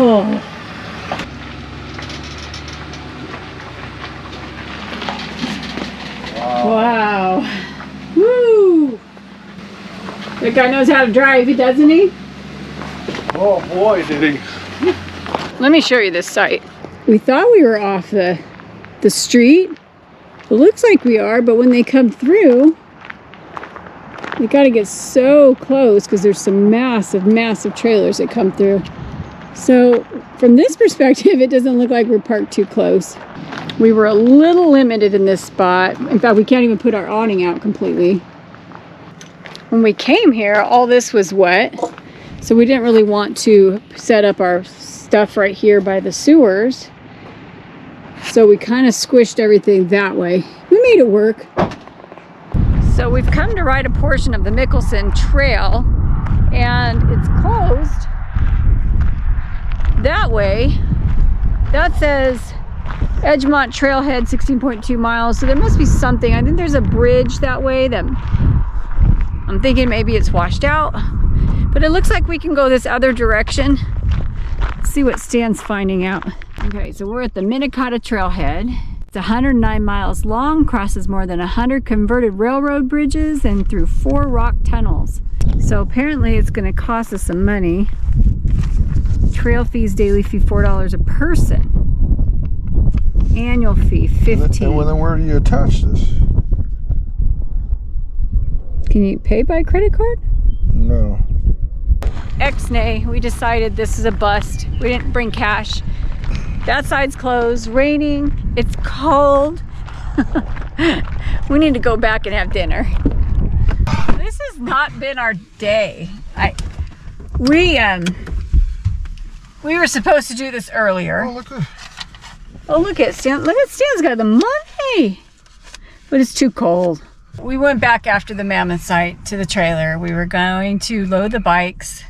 Oh. Wow. Woo! That guy knows how to drive, doesn't he? Oh boy, did he. Let me show you this site. We thought we were off the street. It looks like we are, but when they come through, we got to get so close because there's some massive, massive trailers that come through. So from this perspective, it doesn't look like we're parked too close. We were a little limited in this spot. In fact, we can't even put our awning out completely. When we came here, all this was wet. So we didn't really want to set up our stuff right here by the sewers. So we kind of squished everything that way. We made it work. So we've come to ride a portion of the Mickelson Trail, and it's closed that way. That says Edgemont Trailhead 16.2 miles. So there must be something. I think there's a bridge that way that I'm thinking maybe it's washed out. But it looks like we can go this other direction. Let's see what Stan's finding out. Okay, so we're at the Minnetonka Trailhead. It's 109 miles long, crosses more than 100 converted railroad bridges and through 4 rock tunnels. So apparently it's going to cost us some money. Trail fees, daily fee $4 a person. Annual fee $15. And then where do you attach this? Can you pay by credit card? No. Ex-nay, we decided this is a bust. We didn't bring cash. That side's closed, raining, it's cold. We need to go back and have dinner. This has not been our day. We were supposed to do this earlier. Oh, look at Stan. Look at Stan's got the money. But it's too cold. We went back after the mammoth site to the trailer. We were going to load the bikes,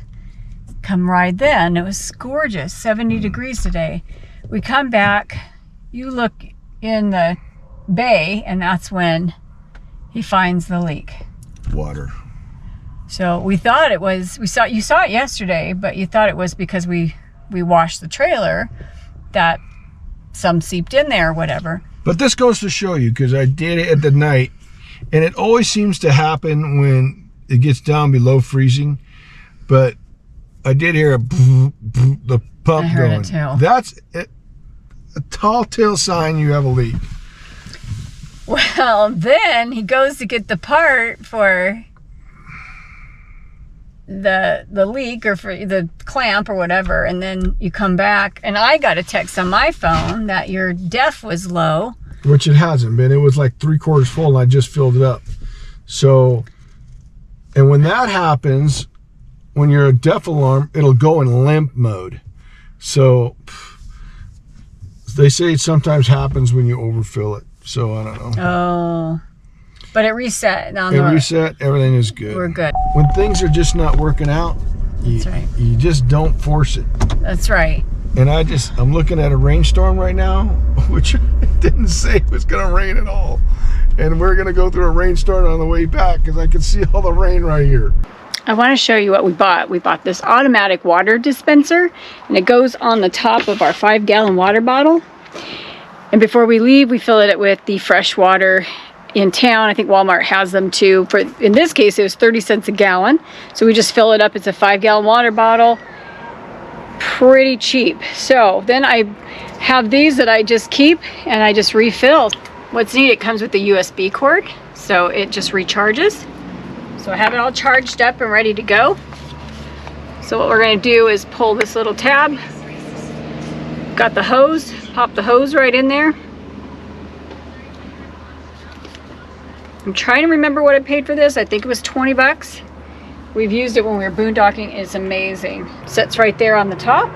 come ride then. It was gorgeous, 70 degrees today. We come back, you look in the bay, and that's when he finds the leak. water. So we thought it was, you saw it yesterday, but you thought it was because we washed the trailer that some seeped in there or whatever. But this goes to show you, because I did it at the night, and it always seems to happen when it gets down below freezing. But I did hear the pump going. It too. That's a tall tale sign you have a leak. Well, then he goes to get the part for the leak or for the clamp or whatever, and then you come back and I got a text on my phone that your def was low, which it hasn't been. It was like 3/4 full and I just filled it up. So, and when that happens, when you're a def alarm, it'll go in limp mode. So they say it sometimes happens when you overfill it. So I don't know. Oh, but it reset. Reset, everything is good. We're good. When things are just not working out, That's right. You just don't force it. That's right. And I'm looking at a rainstorm right now, which didn't say it was gonna rain at all. And we're gonna go through a rainstorm on the way back because I can see all the rain right here. I want to show you what we bought. We bought this automatic water dispenser, and it goes on the top of our 5-gallon water bottle. And before we leave, we fill it with the fresh water in town. I think Walmart has them too. In this case, it was 30 cents a gallon. So we just fill it up. It's a 5-gallon water bottle. Pretty cheap. So then I have these that I just keep and I just refill. What's neat, it comes with the USB cord, so it just recharges. So I have it all charged up and ready to go. So what we're going to do is pull this little tab. Got the hose, pop the hose right in there. I'm trying to remember what I paid for this. I think it was 20 bucks. We've used it when we were boondocking. It's amazing. Sits right there on the top.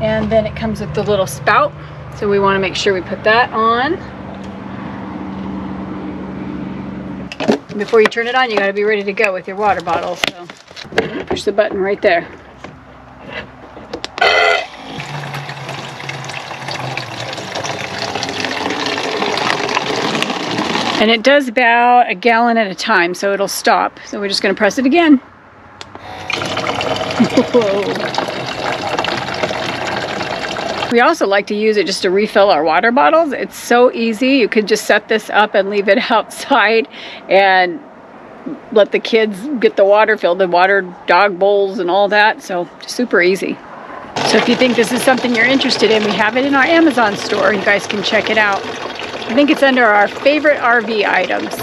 And then it comes with the little spout. So we want to make sure we put that on. Before you turn it on, you got to be ready to go with your water bottle. So push the button right there. And it does about a gallon at a time, so it'll stop. So we're just going to press it again. Whoa. We also like to use it just to refill our water bottles. It's so easy. You could just set this up and leave it outside and let the kids get the water filled, the water dog bowls and all that. So super easy. So if you think this is something you're interested in, we have it in our Amazon store. You guys can check it out. I think it's under our favorite RV items.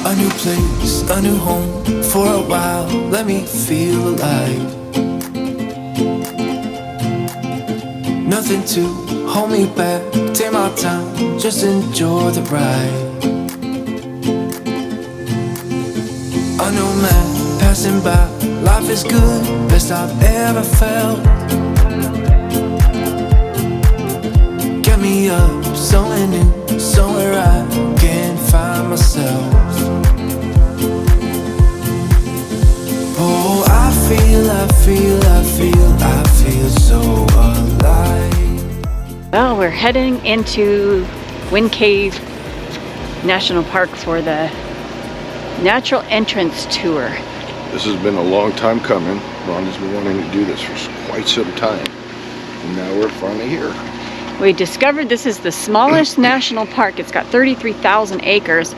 A new place, a new home, for a while, let me feel alive. Nothing to hold me back, take my time, just enjoy the ride. A new man passing by, life is good, best I've ever felt. Get me up, somewhere new, somewhere I can find myself. Oh, I feel so alive. Well, we're heading into Wind Cave National Park for the Natural Entrance Tour. This has been a long time coming. Rhonda's been wanting to do this for quite some time. And now we're finally here. We discovered this is the smallest national park. It's got 33,000 acres,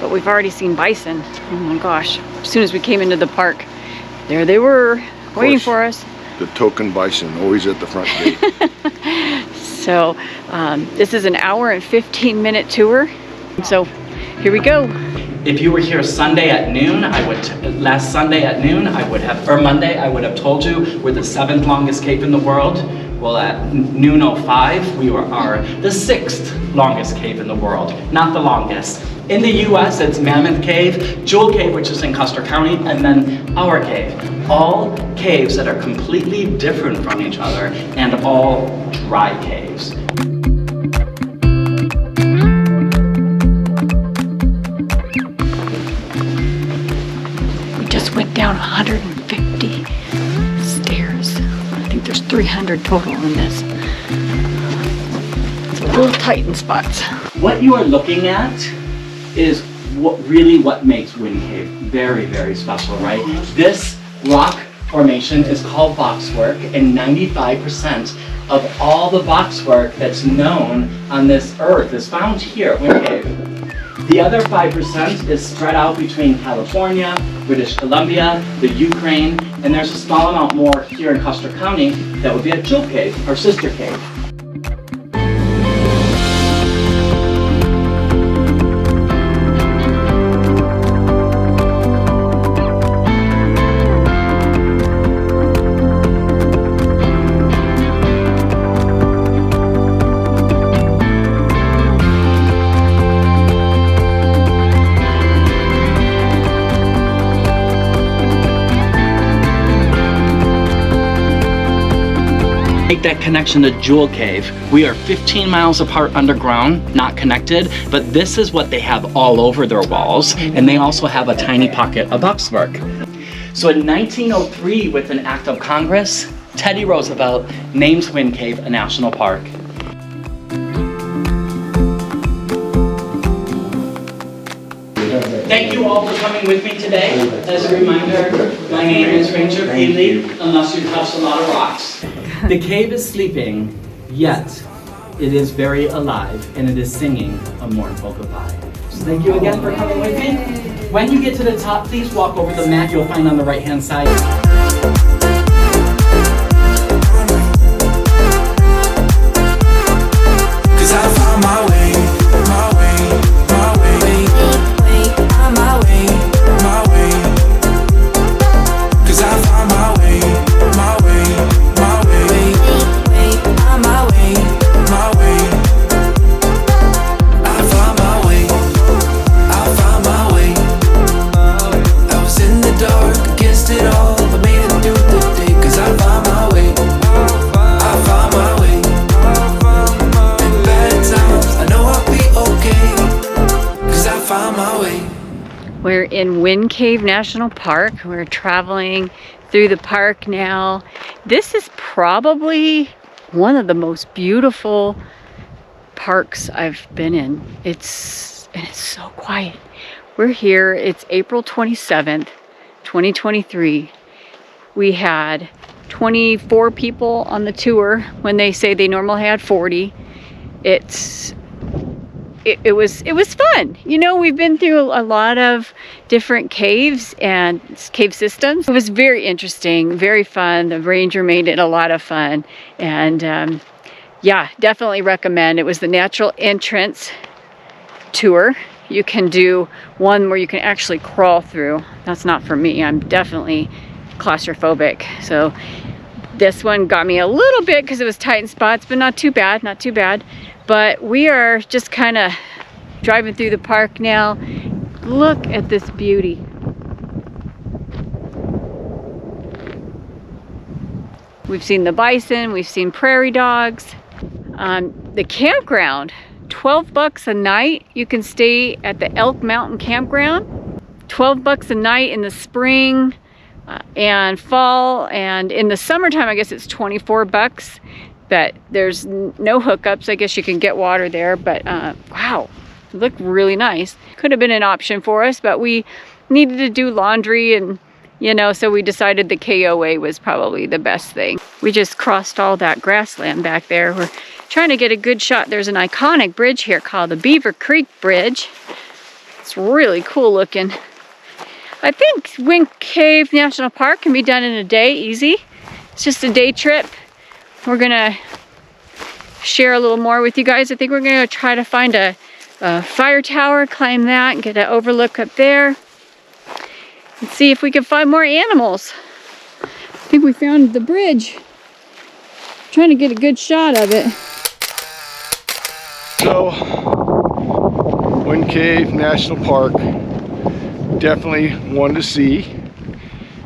but we've already seen bison. Oh my gosh. As soon as we came into the park, there they were, waiting for us. The token bison, always at the front gate. So this is an hour and 15-minute tour. So here we go. If you were here Sunday at noon, last Sunday at noon, or Monday, I would have told you we're the 7th longest cave in the world. Well, at noon 05, we are the 6th longest cave in the world, not the longest. In the US, it's Mammoth Cave, Jewel Cave, which is in Custer County, and then our cave. All caves that are completely different from each other, and all dry caves. We just went down 150 stairs. I think there's 300 total in this. It's a little tight in spots. What you are looking at is what makes Wind Cave very, very special, right? This rock formation is called boxwork, and 95% of all the boxwork that's known on this earth is found here at Wind Cave. The other 5% is spread out between California, British Columbia, the Ukraine, and there's a small amount more here in Custer County that would be at Jewel Cave, our sister cave. Make that connection to Jewel Cave. We are 15 miles apart underground, not connected, but this is what they have all over their walls, and they also have a tiny pocket of boxwork. So in 1903, with an act of Congress, Teddy Roosevelt names Wind Cave a national park. Thank you all for coming with me today. As a reminder, my name is Ranger Peely, unless you touch a lot of rocks. The cave is sleeping, yet it is very alive, and it is singing a mournful goodbye. So thank you again for coming with me. When you get to the top, please walk over the mat you'll find on the right-hand side. 'Cause I found my way, my way, my way. On my way, my way. 'Cause I found my way, my way, my way. On my way, my way. I found my way, I found my way. I was in the dark against it all, but made it through the day. 'Cause I found my way, I found my way. In bad times, I know I'll be okay. 'Cause I found my way. We're in Wind Cave National Park. We're traveling through the park now. This is probably one of the most beautiful parks I've been in. It's so quiet. We're here, it's April 27th, 2023. We had 24 people on the tour when they say they normally had 40. It was fun. You know, we've been through a lot of different caves and cave systems. It was very interesting, very fun. The ranger made it a lot of fun, and yeah, definitely recommend. It was the natural entrance tour. You can do one where you can actually crawl through. That's not for me. I'm definitely claustrophobic. So this one got me a little bit because it was tight in spots, but not too bad, not too bad. But we are just kind of driving through the park now. Look at this beauty. We've seen the bison, we've seen prairie dogs. The campground, $12 a night. You can stay at the Elk Mountain Campground. $12 a night in the spring and fall, and in the summertime I guess it's $24. But there's no hookups. I guess you can get water there, but wow, it looked really nice. Could have been an option for us, but we needed to do laundry, and you know, so we decided the KOA was probably the best thing. We just crossed all that grassland back there. We're trying to get a good shot. There's an iconic bridge here called the Beaver Creak Bridge. It's really cool looking. I think Wind Cave National Park can be done in a day, easy. It's just a day trip. We're gonna share a little more with you guys. I think we're gonna try to find a fire tower, climb that, and get an overlook up there. And see if we can find more animals. I think we found the bridge. Trying to get a good shot of it. So, Wind Cave National Park, definitely one to see.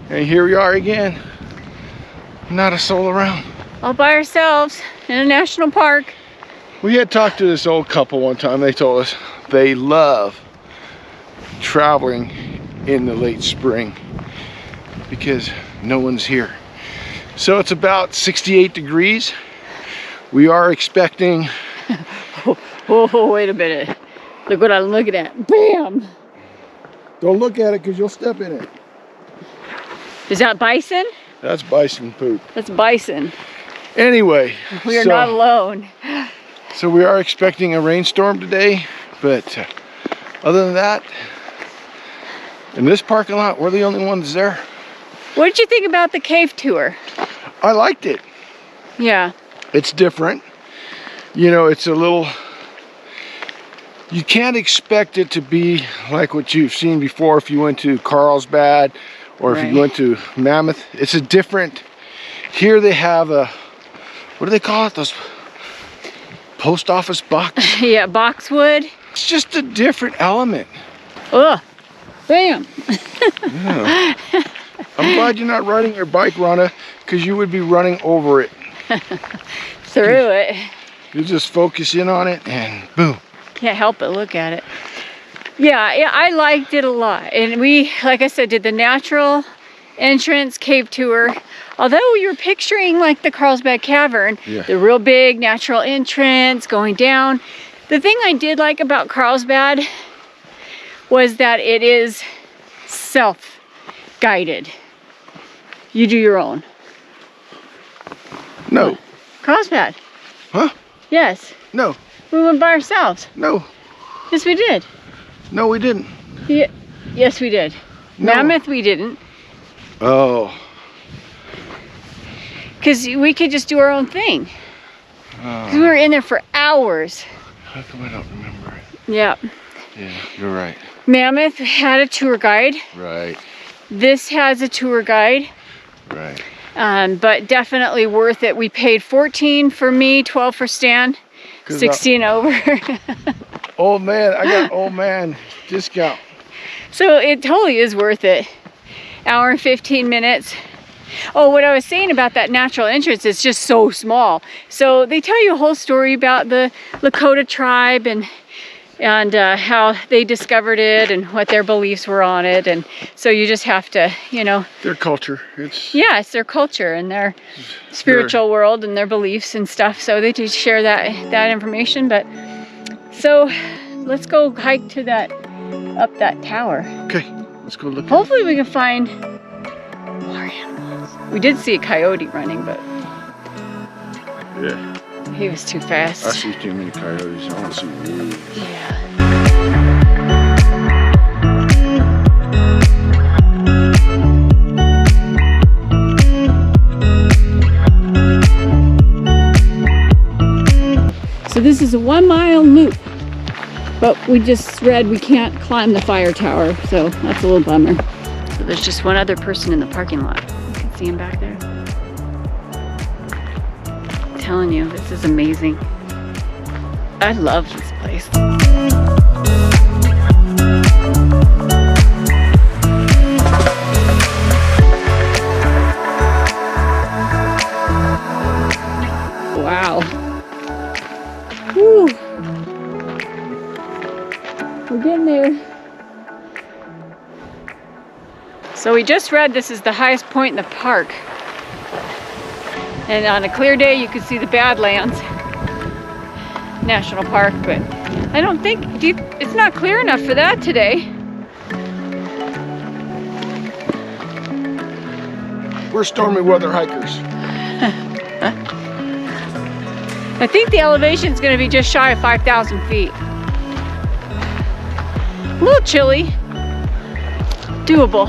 And here we are again. Not a soul around. All by ourselves in a national park. We had talked to this old couple one time. They told us they love traveling in the late spring because no one's here. So it's about 68 degrees. We are expecting... Oh, wait a minute. Look what I'm looking at. Bam! Don't look at it because you'll step in it. Is that bison? That's bison poop. That's bison. Anyway, we are not alone. So we are expecting a rainstorm today, but other than that, in this parking lot, we're the only ones there. What did you think about the cave tour? I liked it. Yeah. It's different. You know, it's a little, you can't expect it to be like what you've seen before if you went to Carlsbad or if you went to Mammoth. It's a different, here they have a, what do they call it? Those post office box? Yeah, boxwood. It's just a different element. Ugh. Bam. Yeah. I'm glad you're not riding your bike, Rhonda, because you would be running over it. Through it. You just focus in on it and boom. Can't help but look at it. Yeah, I liked it a lot. And we, like I said, did the natural entrance cave tour. Although we were picturing like the Carlsbad Cavern, the real big natural entrance going down. The thing I did like about Carlsbad was that it is self-guided. You do your own. No. Carlsbad. Huh? Yes. No. We went by ourselves. No. Yes, we did. No, we didn't. Yeah. Yes, we did. No. Mammoth, we didn't. Oh. Because we could just do our own thing. Because we were in there for hours. How come I don't remember it? Yeah. Yeah, you're right. Mammoth had a tour guide. Right. This has a tour guide. Right. But definitely worth it. We paid $14 for me, $12 for Stan, 16 over. Old man, I got old man discount. So it totally is worth it. Hour and 15 minutes. Oh, what I was saying about that natural entrance, it's just so small. So they tell you a whole story about the Lakota tribe and how they discovered it and what their beliefs were on it. And so you just have to, you know. Their culture. It's their culture and their spiritual world and their beliefs and stuff. So they do share that information. But so let's go hike to up that tower. okay. Let's go look. Hopefully we can find more animals. We did see a coyote running, but Yeah, he was too fast. I see too many coyotes. I want to see wolves. Yeah. So this is a 1 mile loop, but we just read we can't climb the fire tower, so that's a little bummer. So there's just one other person in the parking lot. You can see him back there. I'm telling you, this is amazing. I love this place. Wow. Whew. We're getting there. So we just read this is the highest point in the park. And on a clear day you can see the Badlands National Park, but I don't think, it's not clear enough for that today. We're stormy weather hikers. I think the elevation is going to be just shy of 5,000 feet. A little chilly. Doable.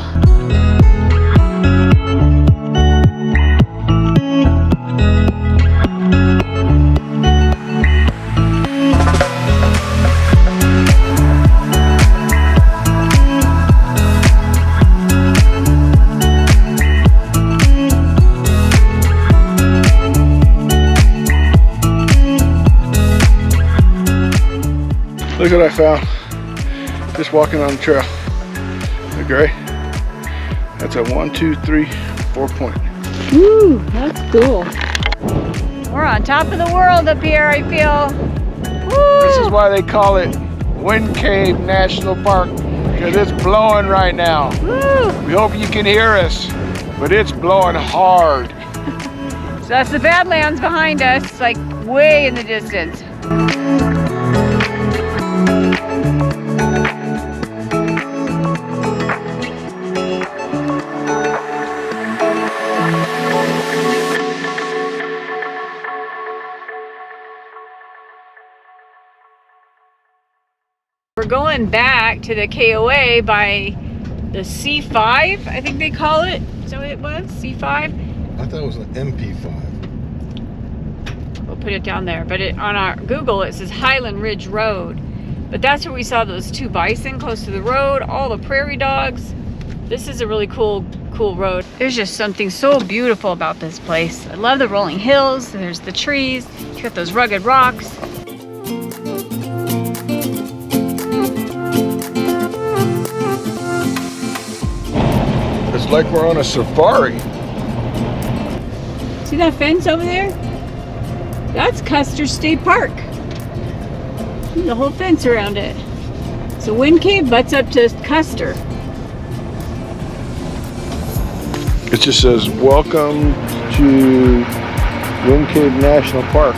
Look what I found. Just walking on the trail. The gray. That's a 1, 2, 3, 4 point. Woo, that's cool. We're on top of the world up here, I feel. Woo! This is why they call it Wind Cave National Park, because it's blowing right now. Woo! We hope you can hear us, but it's blowing hard. So that's the Badlands behind us, like way in the distance. We're going back to the KOA by the C5, I think they call it. Is that what it was? C5? I thought it was an MP5. We'll put it down there. But on our Google, it says Highland Ridge Road. But that's where we saw those 2 bison close to the road, all the prairie dogs. This is a really cool road. There's just something so beautiful about this place. I love the rolling hills. There's the trees. You got those rugged rocks. It's like we're on a safari. See that fence over there? That's Custer State Park. There's a whole fence around it. So Wind Cave butts up to Custer. It just says, welcome to Wind Cave National Park.